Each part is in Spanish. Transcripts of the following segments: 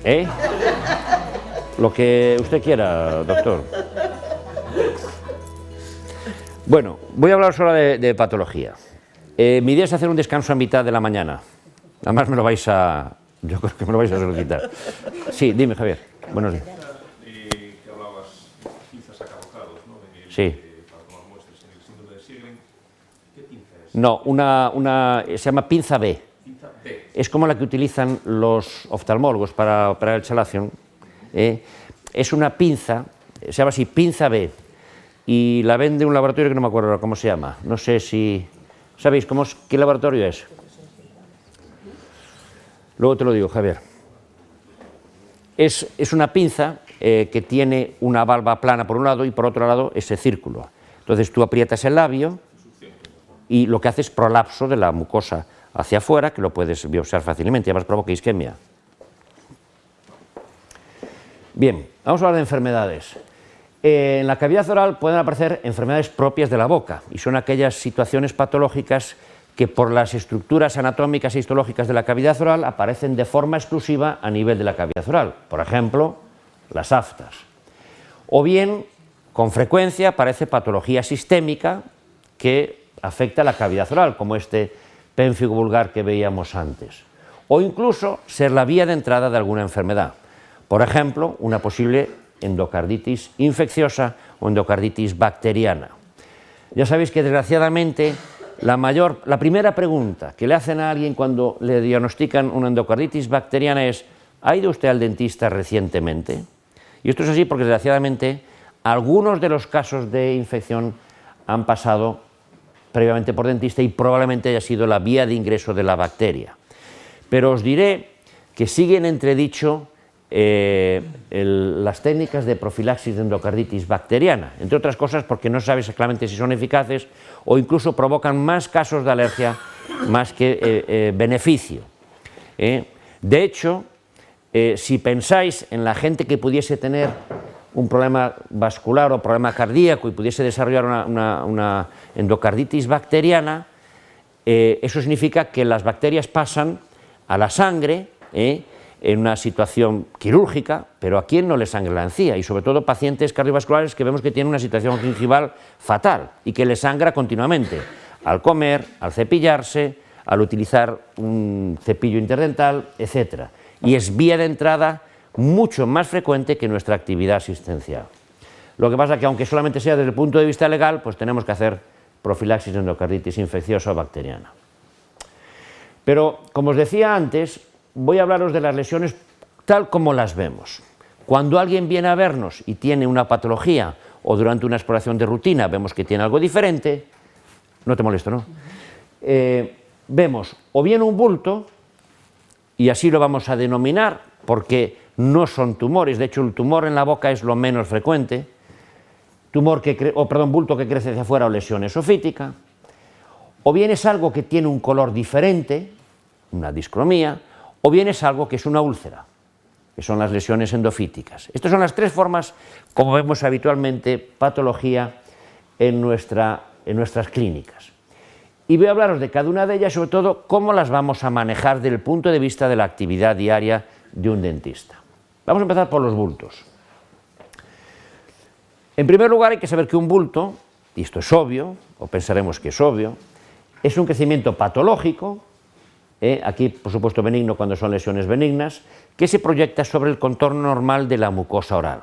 ¿Eh? Lo que usted quiera, doctor. Bueno, voy a hablaros ahora de patología. Mi idea es hacer un descanso a mitad de la mañana. Además me lo vais a... Yo creo que me lo vais a solicitar. Sí, dime, Javier. Buenos días. Que hablabas de pinzas acabocados, ¿no? Sí. Para tomar muestras en el síndrome de Sjögren. ¿Qué pinza es? No, se llama pinza B. Pinza B. Es como la que utilizan los oftalmólogos para operar el chalación. Es una pinza, se llama así, pinza B. Y la vende un laboratorio que no me acuerdo ahora cómo se llama. No sé si... ¿Sabéis qué laboratorio es? Luego te lo digo, Javier. Es una pinza que tiene una valva plana por un lado y por otro lado ese círculo. Entonces tú aprietas el labio y lo que hace es prolapso de la mucosa hacia afuera, que lo puedes biopsiar fácilmente y además provoca isquemia. Bien, vamos a hablar de enfermedades. En la cavidad oral pueden aparecer enfermedades propias de la boca y son aquellas situaciones patológicas que por las estructuras anatómicas e histológicas de la cavidad oral aparecen de forma exclusiva a nivel de la cavidad oral. Por ejemplo, las aftas. O bien, con frecuencia aparece patología sistémica que afecta a la cavidad oral, como este pénfigo vulgar que veíamos antes. O incluso ser la vía de entrada de alguna enfermedad. Por ejemplo, una posible endocarditis infecciosa o endocarditis bacteriana. Ya sabéis que desgraciadamente la primera pregunta que le hacen a alguien cuando le diagnostican una endocarditis bacteriana es: ¿ha ido usted al dentista recientemente? Y esto es así porque desgraciadamente algunos de los casos de infección han pasado previamente por dentista y probablemente haya sido la vía de ingreso de la bacteria. Pero os diré que sigue en entredicho las técnicas de profilaxis de endocarditis bacteriana, entre otras cosas porque no se sabe exactamente si son eficaces o incluso provocan más casos de alergia más que beneficio. De hecho, si pensáis en la gente que pudiese tener un problema vascular o problema cardíaco y pudiese desarrollar una endocarditis bacteriana, eso significa que las bacterias pasan a la sangre, en una situación quirúrgica, pero ¿a quién no le sangra la encía? Y sobre todo pacientes cardiovasculares que vemos que tienen una situación gingival fatal y que les sangra continuamente, al comer, al cepillarse, al utilizar un cepillo interdental, etc. Y es vía de entrada mucho más frecuente que nuestra actividad asistencial. Lo que pasa es que aunque solamente sea desde el punto de vista legal, pues tenemos que hacer profilaxis de endocarditis infecciosa o bacteriana. Pero, como os decía antes, voy a hablaros de las lesiones tal como las vemos. Cuando alguien viene a vernos y tiene una patología o durante una exploración de rutina vemos que tiene algo diferente, no te molesto, ¿no? Vemos o bien un bulto, y así lo vamos a denominar porque no son tumores, de hecho el tumor en la boca es lo menos frecuente, bulto que crece hacia afuera o lesión esofítica, o bien es algo que tiene un color diferente, una discromía, o bien es algo que es una úlcera, que son las lesiones endofíticas. Estas son las tres formas, como vemos habitualmente, patología en nuestras clínicas. Y voy a hablaros de cada una de ellas, sobre todo, cómo las vamos a manejar desde el punto de vista de la actividad diaria de un dentista. Vamos a empezar por los bultos. En primer lugar, hay que saber que un bulto, y esto es obvio, o pensaremos que es obvio, es un crecimiento patológico, aquí por supuesto benigno cuando son lesiones benignas, que se proyecta sobre el contorno normal de la mucosa oral.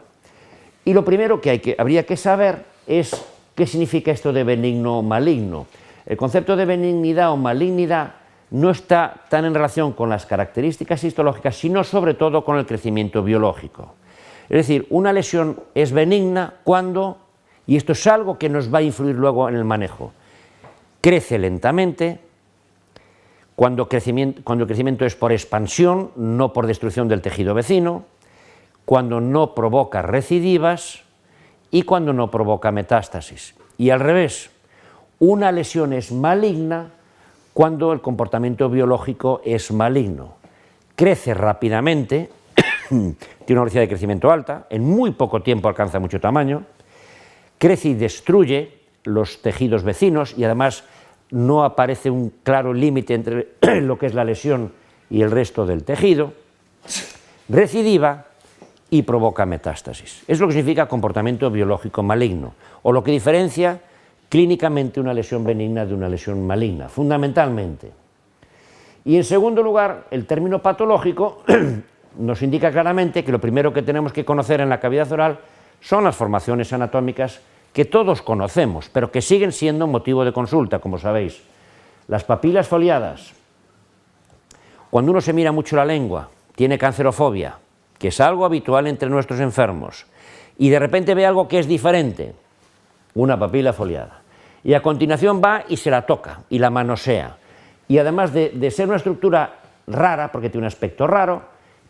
Y lo primero que habría que saber es qué significa esto de benigno o maligno. El concepto de benignidad o malignidad no está tan en relación con las características histológicas, sino sobre todo con el crecimiento biológico. Es decir, una lesión es benigna cuando, y esto es algo que nos va a influir luego en el manejo, crece lentamente, cuando el crecimiento es por expansión, no por destrucción del tejido vecino, cuando no provoca recidivas y cuando no provoca metástasis. Y al revés, una lesión es maligna cuando el comportamiento biológico es maligno. Crece rápidamente, tiene una velocidad de crecimiento alta, en muy poco tiempo alcanza mucho tamaño, crece y destruye los tejidos vecinos y además no aparece un claro límite entre lo que es la lesión y el resto del tejido, recidiva y provoca metástasis. Es lo que significa comportamiento biológico maligno, o lo que diferencia clínicamente una lesión benigna de una lesión maligna, fundamentalmente. Y en segundo lugar, el término patológico nos indica claramente que lo primero que tenemos que conocer en la cavidad oral son las formaciones anatómicas que todos conocemos, pero que siguen siendo motivo de consulta, como sabéis. Las papilas foliadas. Cuando uno se mira mucho la lengua, tiene cancerofobia, que es algo habitual entre nuestros enfermos, y de repente ve algo que es diferente, una papila foliada. Y a continuación va y se la toca, y la manosea. Y además de ser una estructura rara, porque tiene un aspecto raro,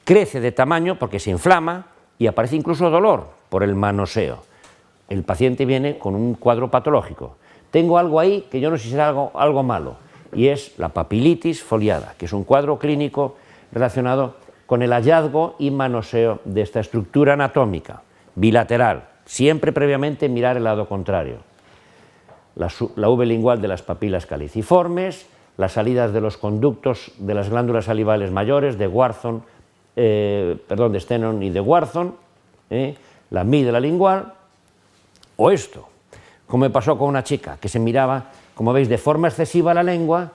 crece de tamaño porque se inflama y aparece incluso dolor por el manoseo. El paciente viene con un cuadro patológico. Tengo algo ahí que yo no sé si será algo malo, y es la papilitis foliada, que es un cuadro clínico relacionado con el hallazgo y manoseo de esta estructura anatómica, bilateral, siempre previamente mirar el lado contrario. La V lingual de las papilas caliciformes, las salidas de los conductos de las glándulas salivales mayores, de Stennon y de Wharton, la amígdala lingual, o esto, como me pasó con una chica que se miraba, como veis, de forma excesiva la lengua,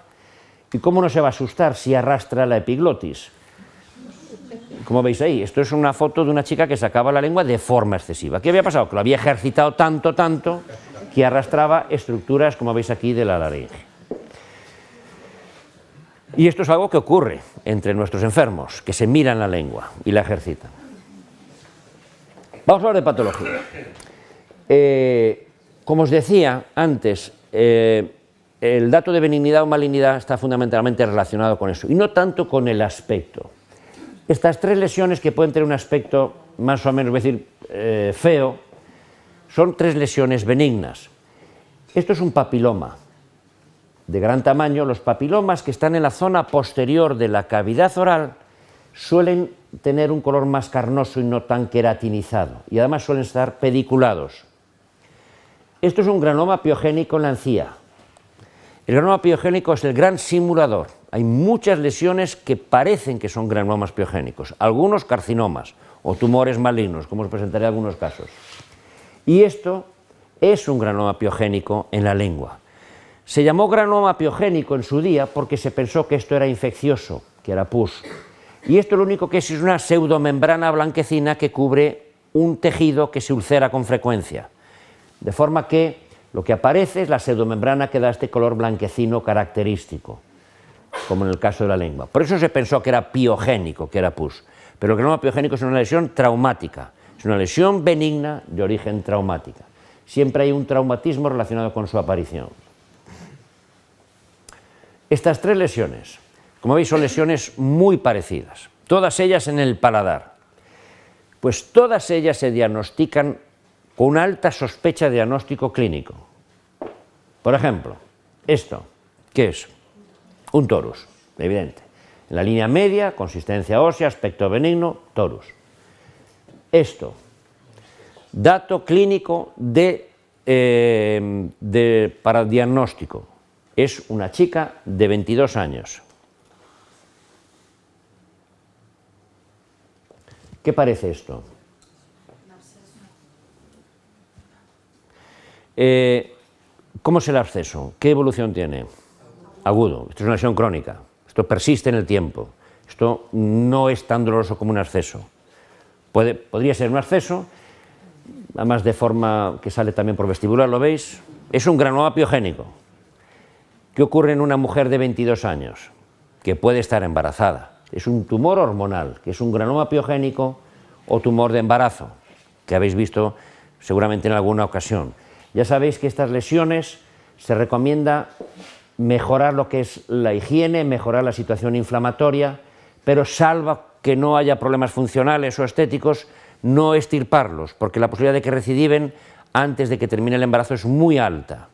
y cómo no se va a asustar si arrastra la epiglotis. Como veis ahí, esto es una foto de una chica que sacaba la lengua de forma excesiva. ¿Qué había pasado? Que lo había ejercitado tanto, que arrastraba estructuras, como veis aquí, de la laringe. Y esto es algo que ocurre entre nuestros enfermos, que se miran la lengua y la ejercitan. Vamos a hablar de patología. Como os decía antes, el dato de benignidad o malignidad está fundamentalmente relacionado con eso, y no tanto con el aspecto. Estas tres lesiones, que pueden tener un aspecto más o menos, feo, son tres lesiones benignas. Esto es un papiloma de gran tamaño. Los papilomas que están en la zona posterior de la cavidad oral suelen tener un color más carnoso y no tan queratinizado, y además suelen estar pediculados. Esto es un granuloma piogénico en la encía. El granuloma piogénico es el gran simulador. Hay muchas lesiones que parecen que son granulomas piogénicos, algunos carcinomas o tumores malignos, como os presentaré algunos casos. Y esto es un granuloma piogénico en la lengua. Se llamó granuloma piogénico en su día porque se pensó que esto era infeccioso, que era pus. Y esto lo único que es una pseudomembrana blanquecina que cubre un tejido que se ulcera con frecuencia. De forma que lo que aparece es la pseudomembrana que da este color blanquecino característico, como en el caso de la lengua. Por eso se pensó que era piogénico, que era pus. Pero el granuloma piogénico es una lesión traumática, es una lesión benigna de origen traumática. Siempre hay un traumatismo relacionado con su aparición. Estas tres lesiones, como veis, son lesiones muy parecidas, todas ellas en el paladar. Pues todas ellas se diagnostican con una alta sospecha de diagnóstico clínico. Por ejemplo, esto, ¿qué es? Un torus, evidente. En la línea media, consistencia ósea, aspecto benigno, torus. Esto, dato clínico para diagnóstico, es una chica de 22 años. ¿Qué parece esto? ¿Cómo es el absceso? ¿Qué evolución tiene? Agudo. Esto es una lesión crónica. Esto persiste en el tiempo. Esto no es tan doloroso como un absceso. Podría ser un absceso, además de forma que sale también por vestibular, ¿lo veis? Es un granuloma piogénico. ¿Qué ocurre en una mujer de 22 años? Que puede estar embarazada. Es un tumor hormonal, que es un granuloma piogénico o tumor de embarazo, que habéis visto seguramente en alguna ocasión. Ya sabéis que estas lesiones se recomienda mejorar lo que es la higiene, mejorar la situación inflamatoria, pero salvo que no haya problemas funcionales o estéticos, no extirparlos, porque la posibilidad de que recidiven antes de que termine el embarazo es muy alta.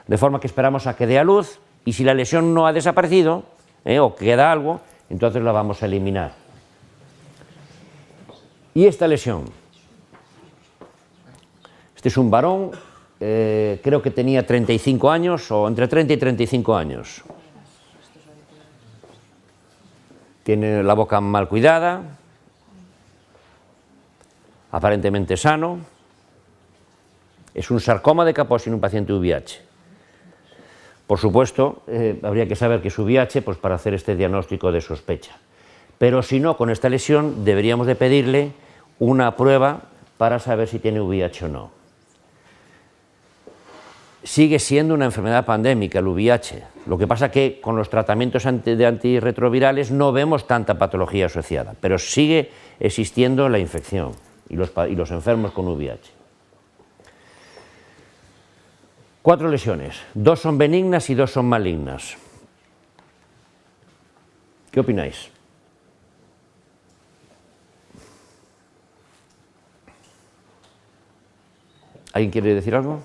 De forma que esperamos a que dé a luz, y si la lesión no ha desaparecido, o queda algo, entonces la vamos a eliminar. Y esta lesión. Este es un varón, creo que tenía 35 años, o entre 30 y 35 años. Tiene la boca mal cuidada, aparentemente sano. Es un sarcoma de Kaposi en un paciente VIH. Por supuesto, habría que saber que es VIH pues, para hacer este diagnóstico de sospecha. Pero si no, con esta lesión deberíamos de pedirle una prueba para saber si tiene VIH o no. Sigue siendo una enfermedad pandémica el VIH. Lo que pasa que con los tratamientos de antirretrovirales no vemos tanta patología asociada, pero sigue existiendo la infección y los enfermos con VIH. 4 lesiones, 2 son benignas y 2 son malignas. ¿Qué opináis? ¿Alguien quiere decir algo?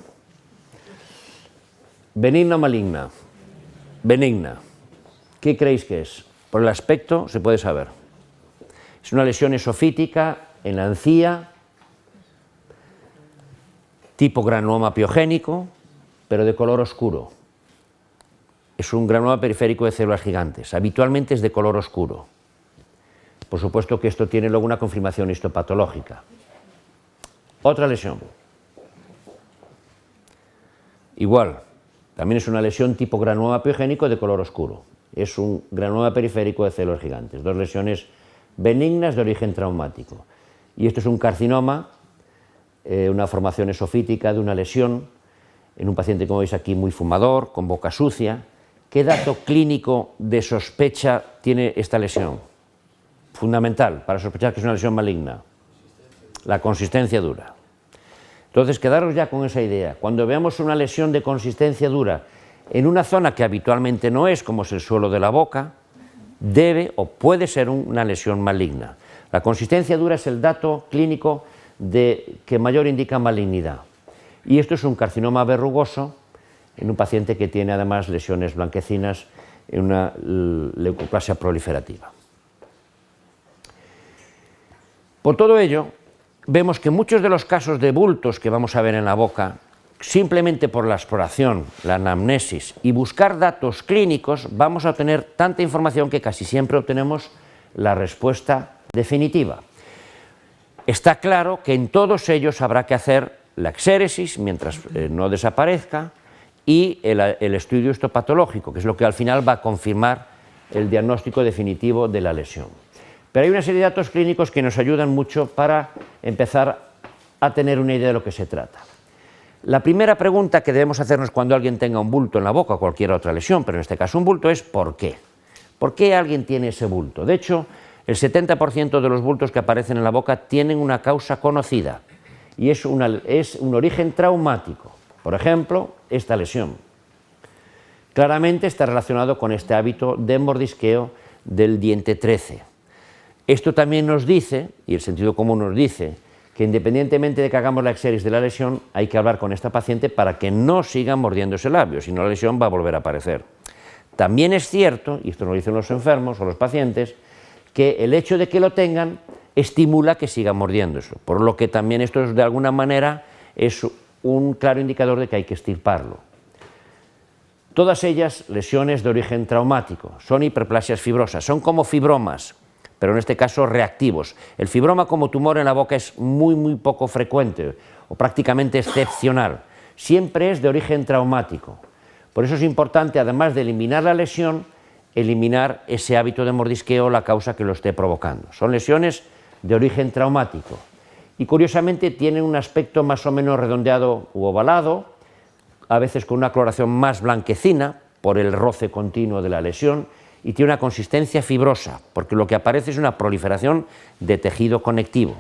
Benigna o maligna. Benigna. ¿Qué creéis que es? Por el aspecto se puede saber. Es una lesión esofítica en la encía, tipo granuloma piogénico, pero de color oscuro. Es un granuloma periférico de células gigantes. Habitualmente es de color oscuro. Por supuesto que esto tiene luego una confirmación histopatológica. Otra lesión. Igual, también es una lesión tipo granuloma piogénico de color oscuro. Es un granuloma periférico de células gigantes. 2 lesiones benignas de origen traumático. Y esto es un carcinoma, una formación esofítica de una lesión en un paciente, como veis aquí, muy fumador, con boca sucia. ¿Qué dato clínico de sospecha tiene esta lesión? Fundamental para sospechar que es una lesión maligna. La consistencia dura. Entonces, quedaros ya con esa idea. Cuando veamos una lesión de consistencia dura en una zona que habitualmente no es, como es el suelo de la boca, debe o puede ser una lesión maligna. La consistencia dura es el dato clínico que mayor indica malignidad. Y esto es un carcinoma verrugoso en un paciente que tiene además lesiones blanquecinas en una leucoplasia proliferativa. Por todo ello, vemos que muchos de los casos de bultos que vamos a ver en la boca, simplemente por la exploración, la anamnesis y buscar datos clínicos, vamos a obtener tanta información que casi siempre obtenemos la respuesta definitiva. Está claro que en todos ellos habrá que hacer la exéresis mientras no desaparezca y el estudio histopatológico, que es lo que al final va a confirmar el diagnóstico definitivo de la lesión. Pero hay una serie de datos clínicos que nos ayudan mucho para empezar a tener una idea de lo que se trata. La primera pregunta que debemos hacernos cuando alguien tenga un bulto en la boca o cualquier otra lesión, pero en este caso un bulto, es ¿por qué? ¿Por qué alguien tiene ese bulto? De hecho, el 70% de los bultos que aparecen en la boca tienen una causa conocida y es un origen traumático. Por ejemplo, esta lesión. Claramente está relacionado con este hábito de mordisqueo del diente 13. Esto también nos dice, y el sentido común nos dice, que independientemente de que hagamos la exéresis de la lesión, hay que hablar con esta paciente para que no siga mordiendo ese labio, si no la lesión va a volver a aparecer. También es cierto, y esto nos lo dicen los enfermos o los pacientes, que el hecho de que lo tengan estimula que siga mordiendo eso, por lo que también esto de alguna manera es un claro indicador de que hay que extirparlo. Todas ellas lesiones de origen traumático, son hiperplasias fibrosas, son como fibromas, pero en este caso reactivos. El fibroma como tumor en la boca es muy poco frecuente o prácticamente excepcional. Siempre es de origen traumático. Por eso es importante, además de eliminar la lesión, eliminar ese hábito de mordisqueo o la causa que lo esté provocando. Son lesiones de origen traumático y curiosamente tienen un aspecto más o menos redondeado u ovalado, a veces con una coloración más blanquecina por el roce continuo de la lesión, y tiene una consistencia fibrosa, porque lo que aparece es una proliferación de tejido conectivo.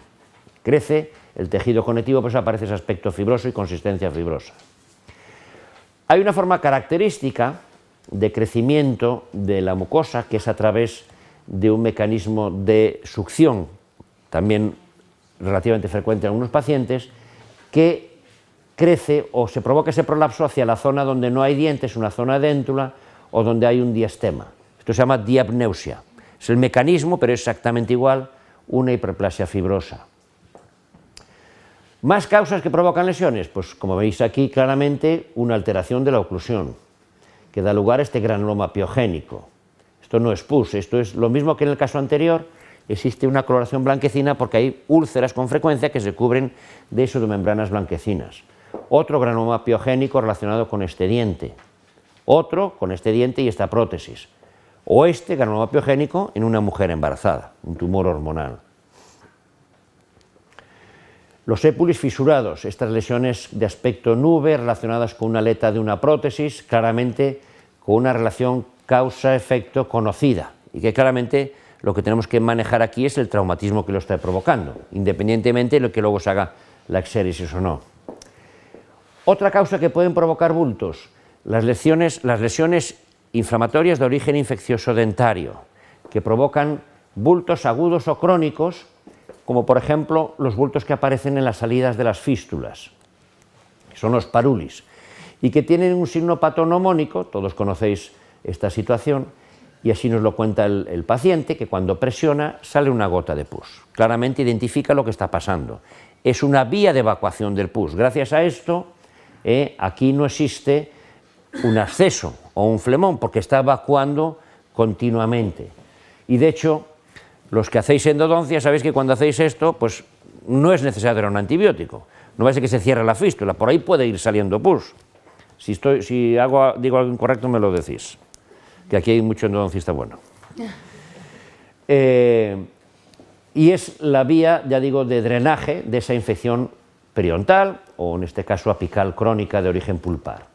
Crece el tejido conectivo, pues aparece ese aspecto fibroso y consistencia fibrosa. Hay una forma característica de crecimiento de la mucosa, que es a través de un mecanismo de succión, también relativamente frecuente en algunos pacientes, que crece o se provoca ese prolapso hacia la zona donde no hay dientes, una zona déntula, o donde hay un diastema. Esto se llama diapneusia. Es el mecanismo, pero es exactamente igual, una hiperplasia fibrosa. ¿Más causas que provocan lesiones? Pues como veis aquí claramente, una alteración de la oclusión, que da lugar a este granuloma piogénico. Esto no es pus, esto es lo mismo que en el caso anterior, existe una coloración blanquecina porque hay úlceras con frecuencia que se cubren de pseudomembranas blanquecinas. Otro granuloma piogénico relacionado con este diente. Otro con este diente y esta prótesis. O este granuloma piogénico en una mujer embarazada, un tumor hormonal. Los épulis fisurados, estas lesiones de aspecto nube relacionadas con una aleta de una prótesis, claramente con una relación causa-efecto conocida, y que claramente lo que tenemos que manejar aquí es el traumatismo que lo está provocando, independientemente de lo que luego se haga la exéresis o no. Otra causa que pueden provocar bultos, las lesiones inflamatorias de origen infeccioso dentario, que provocan bultos agudos o crónicos, como por ejemplo los bultos que aparecen en las salidas de las fístulas, que son los parulis, y que tienen un signo patonomónico, todos conocéis esta situación, y así nos lo cuenta el paciente, que cuando presiona sale una gota de pus. Claramente identifica lo que está pasando. Es una vía de evacuación del pus. Gracias a esto, aquí no existe un absceso o un flemón, porque está evacuando continuamente. Y de hecho, los que hacéis endodoncia sabéis que cuando hacéis esto, pues no es necesario un antibiótico. No va a ser que se cierre la fístula, por ahí puede ir saliendo pus. Si digo algo incorrecto, me lo decís, que aquí hay mucho endodoncista bueno. Y es la vía, ya digo, de drenaje de esa infección periodontal, o en este caso apical crónica de origen pulpar.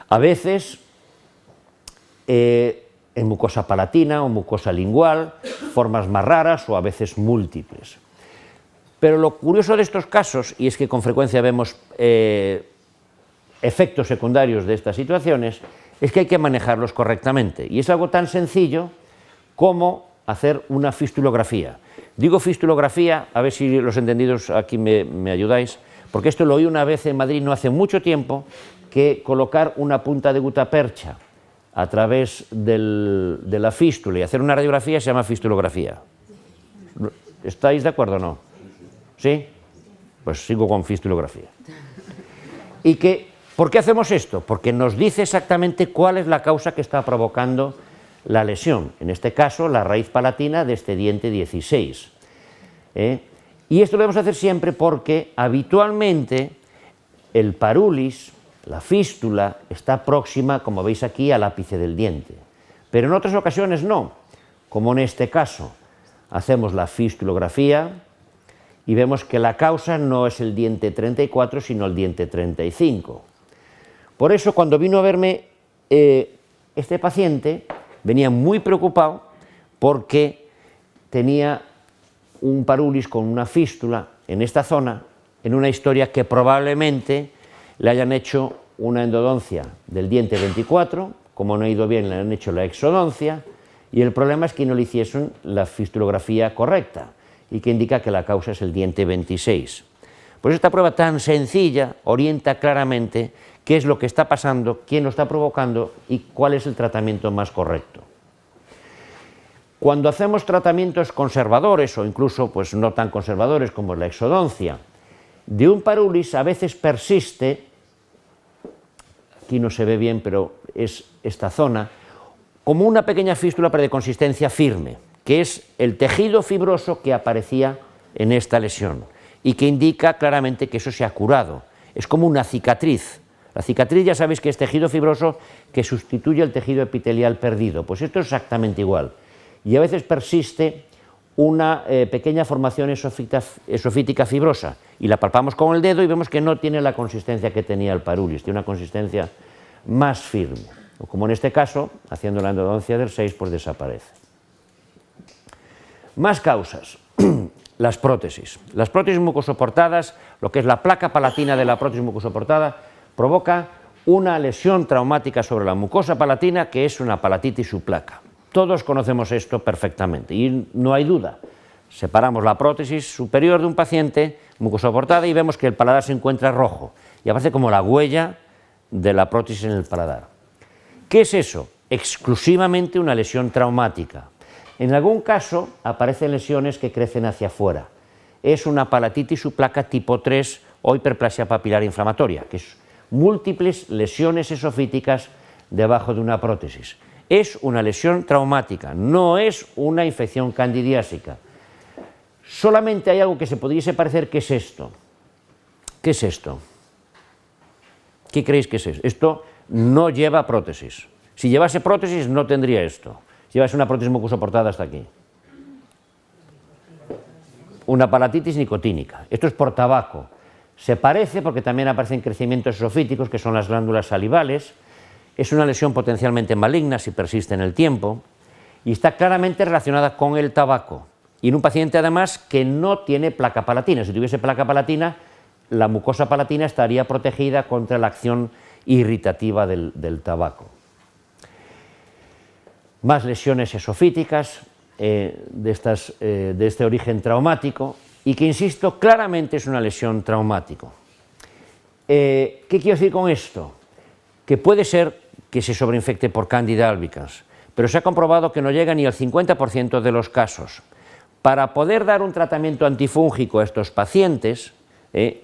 A veces, en mucosa palatina o mucosa lingual, formas más raras o a veces múltiples. Pero lo curioso de estos casos, y es que con frecuencia vemos efectos secundarios de estas situaciones, es que hay que manejarlos correctamente. Y es algo tan sencillo como hacer una fistulografía. Digo fistulografía, a ver si los entendidos aquí me ayudáis, porque esto lo oí una vez en Madrid no hace mucho tiempo, que colocar una punta de gutapercha a través de la fístula y hacer una radiografía se llama fistulografía. ¿Estáis de acuerdo o no? ¿Sí? Pues sigo con fistulografía. Y ¿por qué hacemos esto? Porque nos dice exactamente cuál es la causa que está provocando la lesión, en este caso la raíz palatina de este diente 16. Y esto lo debemos hacer siempre porque habitualmente el parulis, la fístula, está próxima, como veis aquí, al ápice del diente. Pero en otras ocasiones no, como en este caso. Hacemos la fistulografía y vemos que la causa no es el diente 34, sino el diente 35. Por eso, cuando vino a verme este paciente, venía muy preocupado porque tenía un parulis con una fístula en esta zona, en una historia que probablemente le hayan hecho una endodoncia del diente 24, como no ha ido bien le han hecho la exodoncia, y el problema es que no le hiciesen la fistulografía correcta, y que indica que la causa es el diente 26. Pues esta prueba tan sencilla orienta claramente qué es lo que está pasando, quién lo está provocando y cuál es el tratamiento más correcto. Cuando hacemos tratamientos conservadores o incluso pues, no tan conservadores como la exodoncia, de un parulis a veces persiste, aquí no se ve bien pero es esta zona, como una pequeña fístula pero de consistencia firme, que es el tejido fibroso que aparecía en esta lesión y que indica claramente que eso se ha curado. Es como una cicatriz. La cicatriz ya sabéis que es tejido fibroso que sustituye el tejido epitelial perdido. Pues esto es exactamente igual. Y a veces persiste una pequeña formación esofítica fibrosa y la palpamos con el dedo y vemos que no tiene la consistencia que tenía el parulis, tiene una consistencia más firme. O como en este caso, haciendo la endodoncia del 6, pues desaparece. Más causas. Las prótesis. Las prótesis mucosoportadas, lo que es la placa palatina de la prótesis mucosoportada, provoca una lesión traumática sobre la mucosa palatina que es una palatitis subplaca. Todos conocemos esto perfectamente y no hay duda. Separamos la prótesis superior de un paciente mucosoportada y vemos que el paladar se encuentra rojo y aparece como la huella de la prótesis en el paladar. ¿Qué es eso? Exclusivamente una lesión traumática. En algún caso aparecen lesiones que crecen hacia afuera. Es una palatitis subplaca tipo 3 o hiperplasia papilar inflamatoria, que es múltiples lesiones esofíticas debajo de una prótesis. es una lesión traumática, no es una infección candidiásica. Solamente hay algo que se pudiese parecer, que es esto. ¿Qué es esto? ¿Qué creéis que es esto? Esto no lleva prótesis. Si llevase prótesis no tendría esto. Si llevase una prótesis mucosoportada hasta aquí. Una palatitiz nicotínica. Esto es por tabaco. Se parece porque también aparecen crecimientos esofíticos, que son las glándulas salivales. Es una lesión potencialmente maligna si persiste en el tiempo y está claramente relacionada con el tabaco. Y en un paciente además que no tiene placa palatina. Si tuviese placa palatina, la mucosa palatina estaría protegida contra la acción irritativa del tabaco. Más lesiones esofíticas de este origen traumático y que, insisto, claramente es una lesión traumática. ¿Qué quiero decir con esto? Que puede ser que se sobreinfecte por Candida albicans, pero se ha comprobado que no llega ni al 50% de los casos. Para poder dar un tratamiento antifúngico a estos pacientes,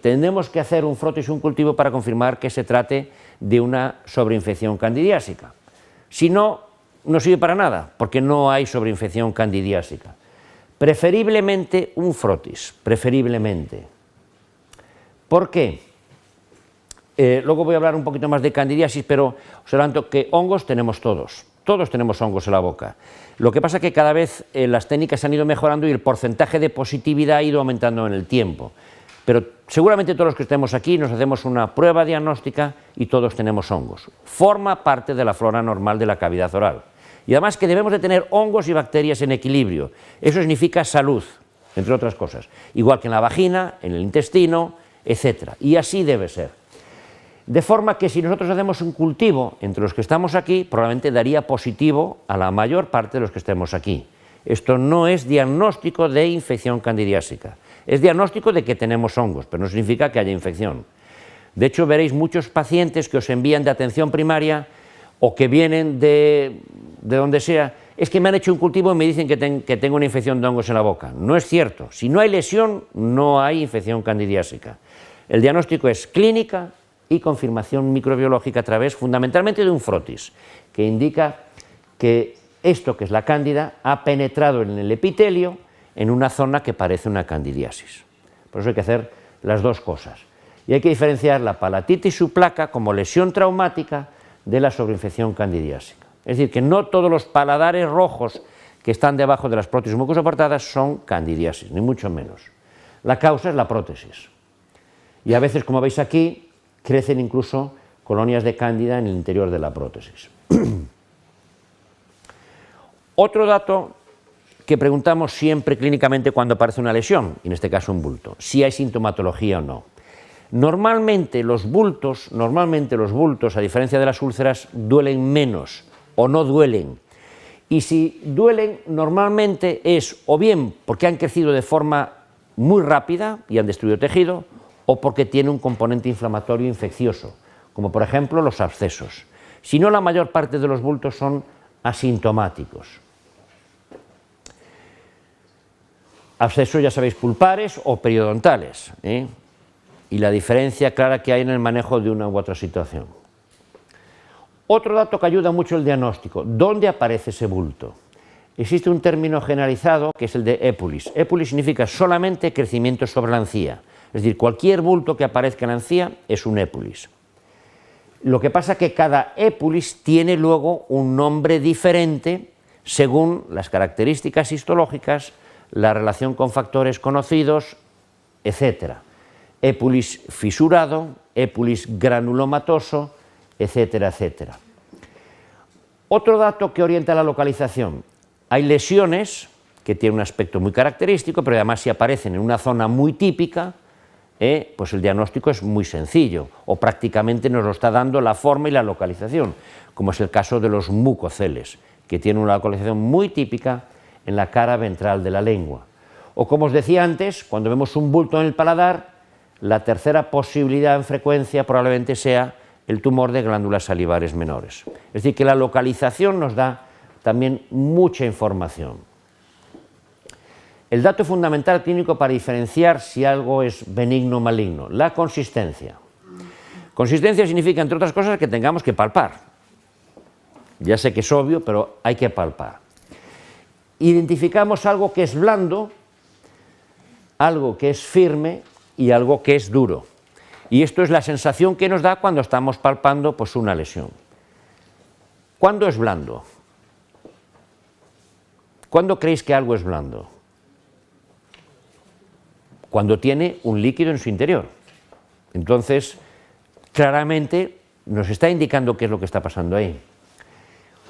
tendremos que hacer un frotis, un cultivo para confirmar que se trate de una sobreinfección candidiásica. Si no, no sirve para nada, porque no hay sobreinfección candidiásica. Preferiblemente un frotis, preferiblemente. ¿Por qué? Luego voy a hablar un poquito más de candidiasis, pero os adelanto que hongos tenemos todos. Todos tenemos hongos en la boca. Lo que pasa es que cada vez las técnicas han ido mejorando y el porcentaje de positividad ha ido aumentando en el tiempo. Pero seguramente todos los que estemos aquí nos hacemos una prueba diagnóstica y todos tenemos hongos. Forma parte de la flora normal de la cavidad oral. Y además que debemos de tener hongos y bacterias en equilibrio. Eso significa salud, entre otras cosas. Igual que en la vagina, en el intestino, etc. Y así debe ser. De forma que si nosotros hacemos un cultivo entre los que estamos aquí, probablemente daría positivo a la mayor parte de los que estemos aquí. Esto no es diagnóstico de infección candidiásica. Es diagnóstico de que tenemos hongos, pero no significa que haya infección. De hecho, veréis muchos pacientes que os envían de atención primaria o que vienen de donde sea. Es que me han hecho un cultivo y me dicen que tengo una infección de hongos en la boca. No es cierto. Si no hay lesión, no hay infección candidiásica. El diagnóstico es clínica y confirmación microbiológica a través fundamentalmente de un frotis, que indica que esto, que es la cándida, ha penetrado en el epitelio en una zona que parece una candidiasis. Por eso hay que hacer las dos cosas. Y hay que diferenciar la palatitis subplaca como lesión traumática de la sobreinfección candidiásica. Es decir, que no todos los paladares rojos que están debajo de las prótesis mucosoportadas son candidiasis, ni mucho menos. La causa es la prótesis. Y a veces, como veis aquí, crecen incluso colonias de cándida en el interior de la prótesis. Otro dato que preguntamos siempre clínicamente cuando aparece una lesión, en este caso un bulto, si hay sintomatología o no. Normalmente los bultos, a diferencia de las úlceras, duelen menos o no duelen. Y si duelen, normalmente es o bien porque han crecido de forma muy rápida y han destruido tejido, o porque tiene un componente inflamatorio infeccioso, como por ejemplo los abscesos. Si no, la mayor parte de los bultos son asintomáticos. Abscesos, ya sabéis, pulpares o periodontales, y la diferencia clara que hay en el manejo de una u otra situación. Otro dato que ayuda mucho el diagnóstico: ¿dónde aparece ese bulto? Existe un término generalizado que es el de épulis. Épulis significa solamente crecimiento sobre la encía, es decir, cualquier bulto que aparezca en la encía es un épulis. Lo que pasa es que cada épulis tiene luego un nombre diferente según las características histológicas, la relación con factores conocidos, etc. Épulis fisurado, épulis granulomatoso, etcétera, etcétera. Otro dato que orienta la localización: hay lesiones que tienen un aspecto muy característico, pero además si aparecen en una zona muy típica, pues el diagnóstico es muy sencillo, o prácticamente nos lo está dando la forma y la localización, como es el caso de los mucoceles, que tienen una localización muy típica en la cara ventral de la lengua. O como os decía antes, cuando vemos un bulto en el paladar, la tercera posibilidad en frecuencia probablemente sea el tumor de glándulas salivares menores. Es decir, que la localización nos da también mucha información. El dato fundamental clínico para diferenciar si algo es benigno o maligno: la consistencia. Consistencia significa, entre otras cosas, que tengamos que palpar. Ya sé que es obvio, pero hay que palpar. Identificamos algo que es blando, algo que es firme y algo que es duro. Y esto es la sensación que nos da cuando estamos palpando pues, una lesión. ¿Cuándo es blando? ¿Cuándo creéis que algo es blando? Cuando tiene un líquido en su interior. Entonces, claramente nos está indicando qué es lo que está pasando ahí.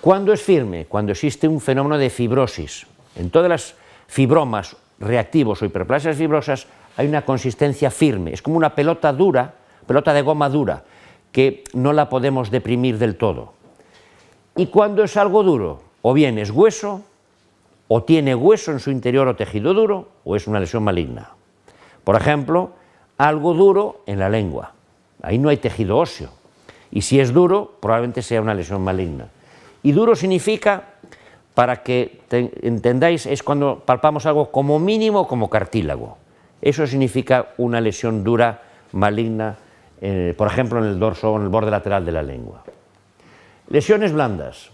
¿Cuándo es firme? Cuando existe un fenómeno de fibrosis. En todas las fibromas reactivos o hiperplasias fibrosas hay una consistencia firme, es como una pelota dura, pelota de goma dura, que no la podemos deprimir del todo. ¿Y cuándo es algo duro? O bien es hueso, o tiene hueso en su interior o tejido duro, o es una lesión maligna. Por ejemplo, algo duro en la lengua, ahí no hay tejido óseo, y si es duro, probablemente sea una lesión maligna. Y duro significa, para que entendáis, es cuando palpamos algo como mínimo como cartílago. Eso significa una lesión dura, maligna, por ejemplo, en el dorso o en el borde lateral de la lengua. Lesiones blandas.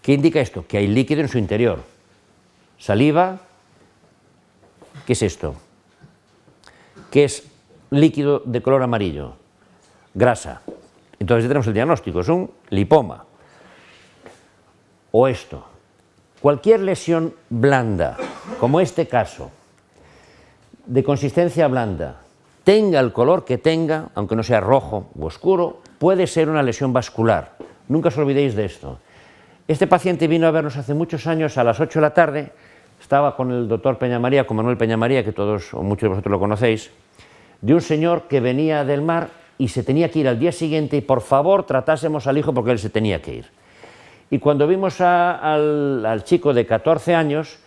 ¿Qué indica esto? Que hay líquido en su interior. Saliva. ¿Qué es esto? ¿Qué es líquido de color amarillo? Grasa. Entonces ya tenemos el diagnóstico, es un lipoma. O esto. Cualquier lesión blanda, como este caso, de consistencia blanda, tenga el color que tenga, aunque no sea rojo u oscuro, puede ser una lesión vascular. Nunca os olvidéis de esto. Este paciente vino a vernos hace muchos años a las 8 de la tarde, estaba con el doctor Peñamaría, con Manuel Peñamaría, que todos o muchos de vosotros lo conocéis, de un señor que venía del mar y se tenía que ir al día siguiente y por favor tratásemos al hijo porque él se tenía que ir. Y cuando vimos al chico de 14 años,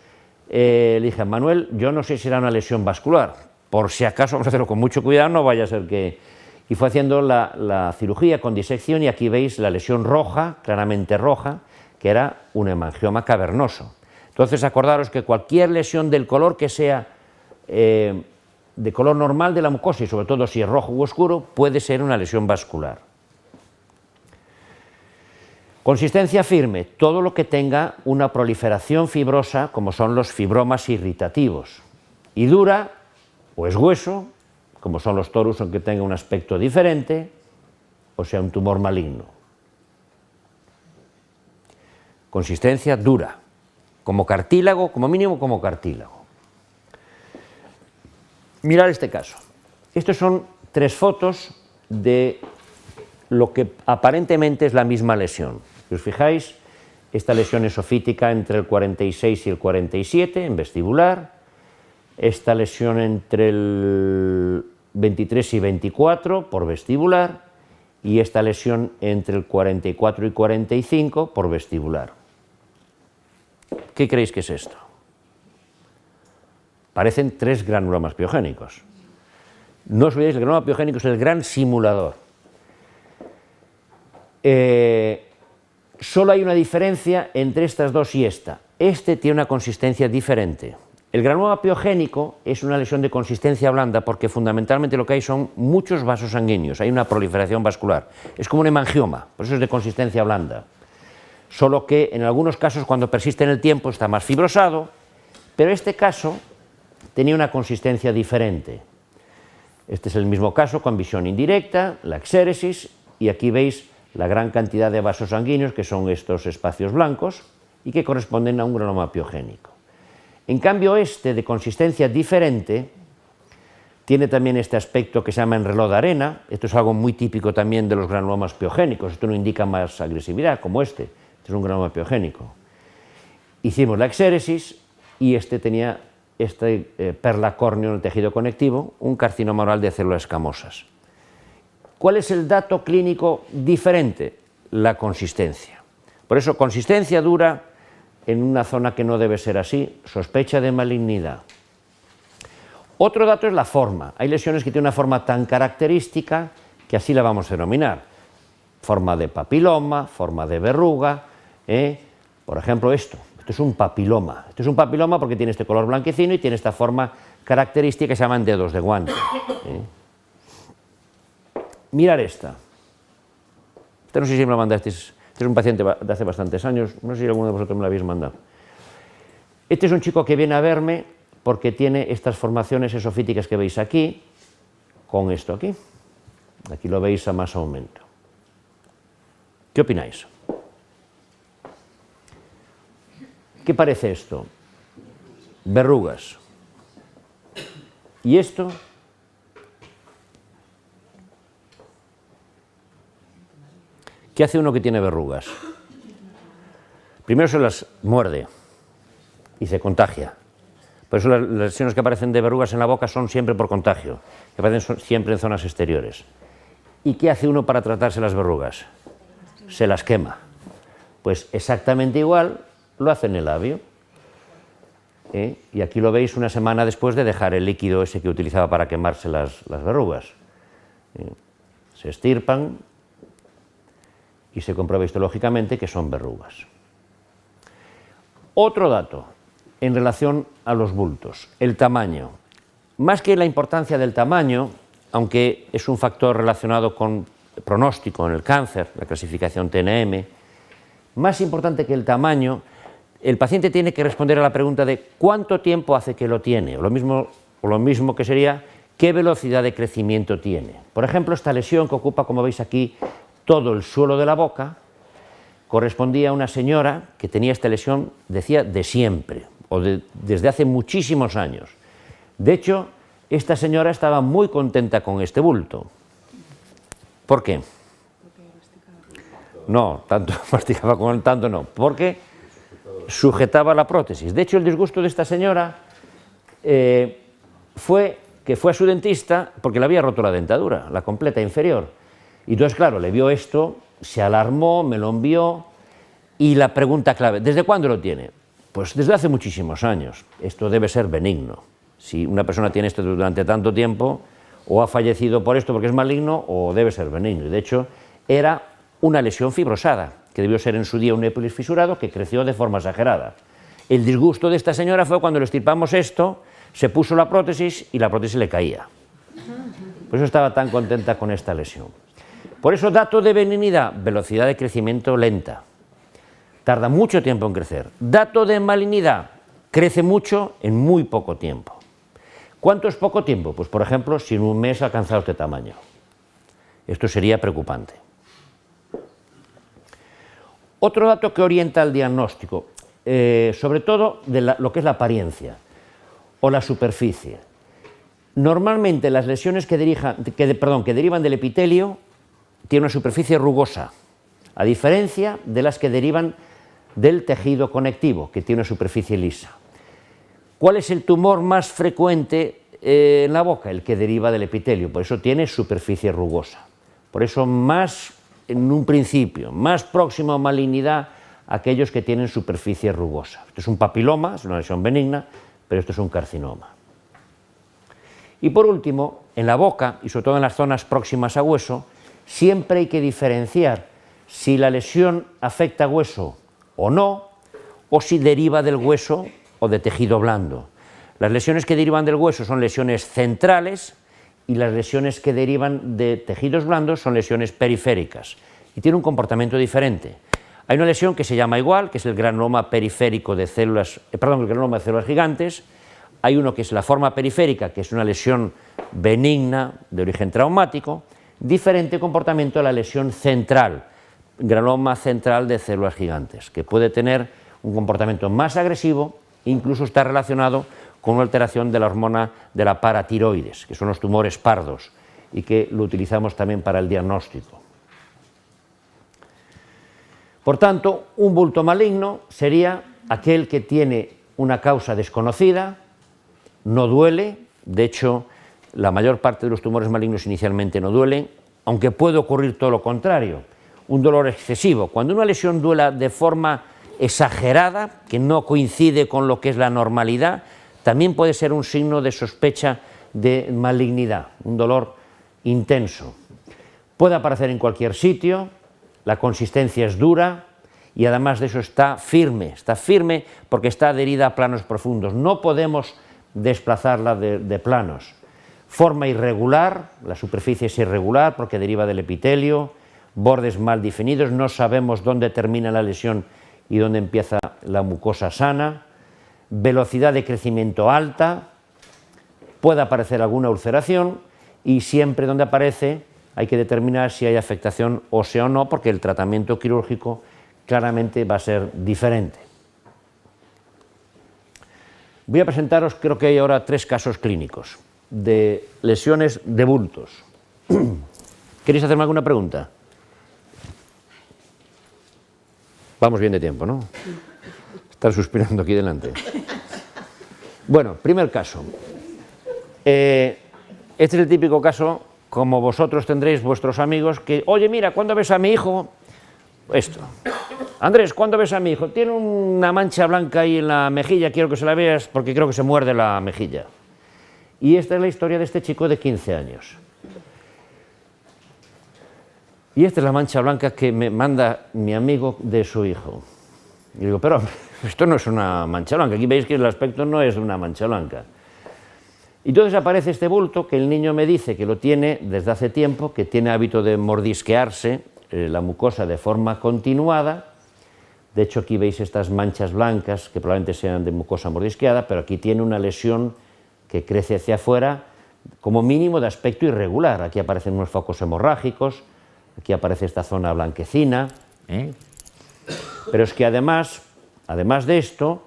le dije, Manuel, yo no sé si era una lesión vascular, por si acaso vamos a hacerlo con mucho cuidado, no vaya a ser que... Y fue haciendo la cirugía con disección y aquí veis la lesión roja, claramente roja, que era un hemangioma cavernoso. Entonces acordaros que cualquier lesión del color que sea de color normal de la mucosa y sobre todo si es rojo u oscuro, puede ser una lesión vascular. Consistencia firme, todo lo que tenga una proliferación fibrosa como son los fibromas irritativos. Y dura, o es hueso, como son los torus, aunque tenga un aspecto diferente, o sea un tumor maligno. Consistencia dura, como cartílago, como mínimo como cartílago. Mirad este caso. Estos son 3 fotos de lo que aparentemente es la misma lesión. Si os fijáis, esta lesión esofítica entre el 46 y el 47 en vestibular, esta lesión entre el 23 y 24 por vestibular y esta lesión entre el 44 y 45 por vestibular. ¿Qué creéis que es esto? Parecen 3 granulomas piogénicos. No os olvidéis, el granuloma piogénico es el gran simulador. Solo hay una diferencia entre estas dos y esta. Este tiene una consistencia diferente. El granuloma piogénico es una lesión de consistencia blanda porque fundamentalmente lo que hay son muchos vasos sanguíneos, hay una proliferación vascular. Es como un hemangioma, por eso es de consistencia blanda. Solo que en algunos casos cuando persiste en el tiempo está más fibrosado, pero este caso tenía una consistencia diferente. Este es el mismo caso con visión indirecta, la exéresis, y aquí veis la gran cantidad de vasos sanguíneos que son estos espacios blancos y que corresponden a un granuloma piogénico. En cambio este de consistencia diferente tiene también este aspecto que se llama enreló de arena. Esto es algo muy típico también de los granulomas piogénicos, esto no indica más agresividad como este es un granuloma piogénico. Hicimos la exéresis y este tenía perlacórneo en el tejido conectivo, un carcinoma oral de células escamosas. ¿Cuál es el dato clínico diferente? La consistencia. Por eso, consistencia dura en una zona que no debe ser así, sospecha de malignidad. Otro dato es la forma. Hay lesiones que tienen una forma tan característica que así la vamos a denominar. Forma de papiloma, forma de verruga. Por ejemplo, esto es un papiloma. Esto es un papiloma porque tiene este color blanquecino y tiene esta forma característica que se llaman dedos de guante. Mirad esta. Este no sé si me lo mandasteis, este es un paciente de hace bastantes años, no sé si alguno de vosotros me lo habéis mandado. Este es un chico que viene a verme porque tiene estas formaciones esofíticas que veis aquí, con esto aquí. Aquí lo veis a más aumento. ¿Qué opináis? ¿Qué parece esto? Verrugas. ¿Y esto? ¿Qué hace uno que tiene verrugas? Primero se las muerde y se contagia. Por eso las lesiones que aparecen de verrugas en la boca son siempre por contagio, que aparecen siempre en zonas exteriores. ¿Y qué hace uno para tratarse las verrugas? Se las quema. Pues exactamente igual lo hace en el labio. Y aquí lo veis una semana después de dejar el líquido ese que utilizaba para quemarse las verrugas. Se estirpan y se comprueba histológicamente que son verrugas. Otro dato en relación a los bultos, el tamaño. Más que la importancia del tamaño, aunque es un factor relacionado con pronóstico en el cáncer, la clasificación TNM, más importante que el tamaño, el paciente tiene que responder a la pregunta de cuánto tiempo hace que lo tiene, o lo mismo que sería qué velocidad de crecimiento tiene. Por ejemplo, esta lesión que ocupa, como veis aquí, todo el suelo de la boca, correspondía a una señora que tenía esta lesión, decía, de siempre, o desde hace muchísimos años. De hecho, esta señora estaba muy contenta con este bulto. ¿Por qué? No, tanto masticaba con él, tanto no, porque sujetaba la prótesis. De hecho, el disgusto de esta señora fue que fue a su dentista porque le había roto la dentadura, la completa inferior. Y entonces, claro, le vio esto, se alarmó, me lo envió, y la pregunta clave, ¿desde cuándo lo tiene? Pues desde hace muchísimos años. Esto debe ser benigno. Si una persona tiene esto durante tanto tiempo, o ha fallecido por esto porque es maligno, o debe ser benigno. Y de hecho, era una lesión fibrosada, que debió ser en su día un épilis fisurado que creció de forma exagerada. El disgusto de esta señora fue cuando le extirpamos esto, se puso la prótesis y la prótesis le caía. Por eso estaba tan contenta con esta lesión. Por eso, dato de benignidad, velocidad de crecimiento lenta. Tarda mucho tiempo en crecer. Dato de malignidad, crece mucho en muy poco tiempo. ¿Cuánto es poco tiempo? Pues, por ejemplo, si en un mes ha alcanzado este tamaño. Esto sería preocupante. Otro dato que orienta al diagnóstico, sobre todo de lo que es la apariencia o la superficie. Normalmente las lesiones que derivan del epitelio tienen una superficie rugosa, a diferencia de las que derivan del tejido conectivo, que tiene una superficie lisa. ¿Cuál es el tumor más frecuente en la boca? El que deriva del epitelio, por eso tiene superficie rugosa. Por eso más, en un principio, más próximo a malignidad aquellos que tienen superficie rugosa. Esto es un papiloma, es una lesión benigna, pero esto es un carcinoma. Y por último, en la boca, y sobre todo en las zonas próximas a hueso, siempre hay que diferenciar si la lesión afecta hueso o no, o si deriva del hueso o de tejido blando. Las lesiones que derivan del hueso son lesiones centrales y las lesiones que derivan de tejidos blandos son lesiones periféricas y tiene un comportamiento diferente. Hay una lesión que se llama igual, que es el granuloma periférico de células, el granuloma de células gigantes. Hay uno que es la forma periférica, que es una lesión benigna de origen traumático, diferente comportamiento a la lesión central, granuloma central de células gigantes, que puede tener un comportamiento más agresivo, incluso está relacionado con una alteración de la hormona de la paratiroides, que son los tumores pardos, y que lo utilizamos también para el diagnóstico. Por tanto, un bulto maligno sería aquel que tiene una causa desconocida, no duele, de hecho, la mayor parte de los tumores malignos inicialmente no duelen, aunque puede ocurrir todo lo contrario, un dolor excesivo. Cuando una lesión duela de forma exagerada, que no coincide con lo que es la normalidad, también puede ser un signo de sospecha de malignidad, un dolor intenso. Puede aparecer en cualquier sitio, la consistencia es dura y además de eso está firme porque está adherida a planos profundos. No podemos desplazarla de planos. Forma irregular, la superficie es irregular porque deriva del epitelio, bordes mal definidos, no sabemos dónde termina la lesión y dónde empieza la mucosa sana, velocidad de crecimiento alta, puede aparecer alguna ulceración y siempre donde aparece hay que determinar si hay afectación ósea o no, porque el tratamiento quirúrgico claramente va a ser diferente. Voy a presentaros, creo que hay ahora 3 casos clínicos de lesiones de bultos. ¿Queréis hacerme alguna pregunta? Vamos bien de tiempo, ¿no? Están suspirando aquí delante. Bueno, primer caso. Este es el típico caso, como vosotros tendréis vuestros amigos, que, oye, mira, ¿cuándo ves a mi hijo? Esto. Andrés, ¿cuándo ves a mi hijo? Tiene una mancha blanca ahí en la mejilla, quiero que se la veas porque creo que se muerde la mejilla. Y esta es la historia de este chico de 15 años. Y esta es la mancha blanca que me manda mi amigo de su hijo. Y digo, pero esto no es una mancha blanca, aquí veis que el aspecto no es una mancha blanca. Y entonces aparece este bulto que el niño me dice que lo tiene desde hace tiempo, que tiene hábito de mordisquearse la mucosa de forma continuada. De hecho, aquí veis estas manchas blancas que probablemente sean de mucosa mordisqueada, pero aquí tiene una lesión que crece hacia afuera, como mínimo de aspecto irregular. Aquí aparecen unos focos hemorrágicos, aquí aparece esta zona blanquecina, pero es que además de esto,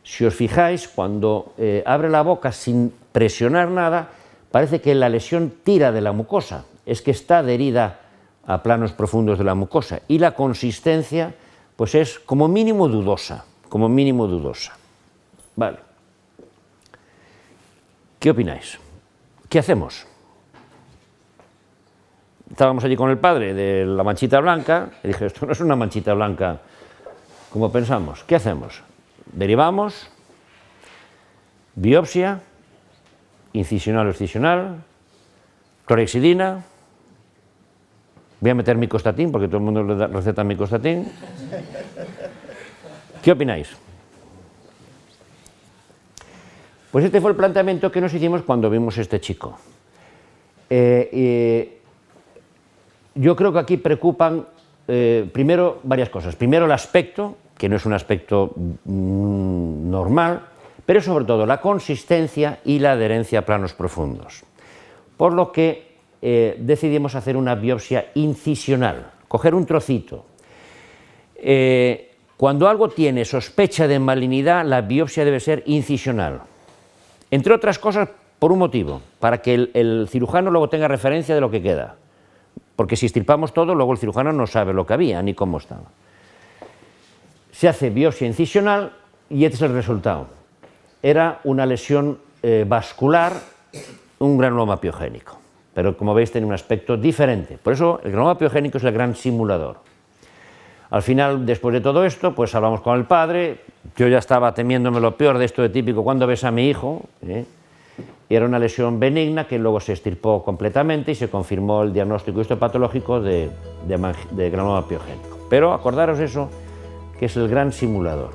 si os fijáis, cuando abre la boca sin presionar nada, parece que la lesión tira de la mucosa, es que está adherida a planos profundos de la mucosa, y la consistencia pues es como mínimo dudosa, Vale. ¿Qué opináis? ¿Qué hacemos? Estábamos allí con el padre de la manchita blanca, y dije, esto no es una manchita blanca como pensamos, ¿qué hacemos? Derivamos, biopsia, incisional o excisional, clorhexidina, voy a meter micostatín porque todo el mundo le receta micostatín. ¿Qué opináis? Pues este fue el planteamiento que nos hicimos cuando vimos a este chico. Yo creo que aquí preocupan primero varias cosas. Primero el aspecto, que no es un aspecto normal, pero sobre todo la consistencia y la adherencia a planos profundos. Por lo que decidimos hacer una biopsia incisional, coger un trocito. Cuando algo tiene sospecha de malignidad, la biopsia debe ser incisional. Entre otras cosas, por un motivo, para que el cirujano luego tenga referencia de lo que queda. Porque si extirpamos todo, luego el cirujano no sabe lo que había ni cómo estaba. Se hace biopsia incisional y este es el resultado. Era una lesión vascular, un granuloma piogénico. Pero como veis tiene un aspecto diferente. Por eso el granuloma piogénico es el gran simulador. Al final, después de todo esto, pues hablamos con el padre. Yo ya estaba temiéndome lo peor de esto de típico, ¿cuándo ves a mi hijo? Y era una lesión benigna que luego se extirpó completamente y se confirmó el diagnóstico histopatológico de granuloma piogénico. Pero acordaros eso, que es el gran simulador.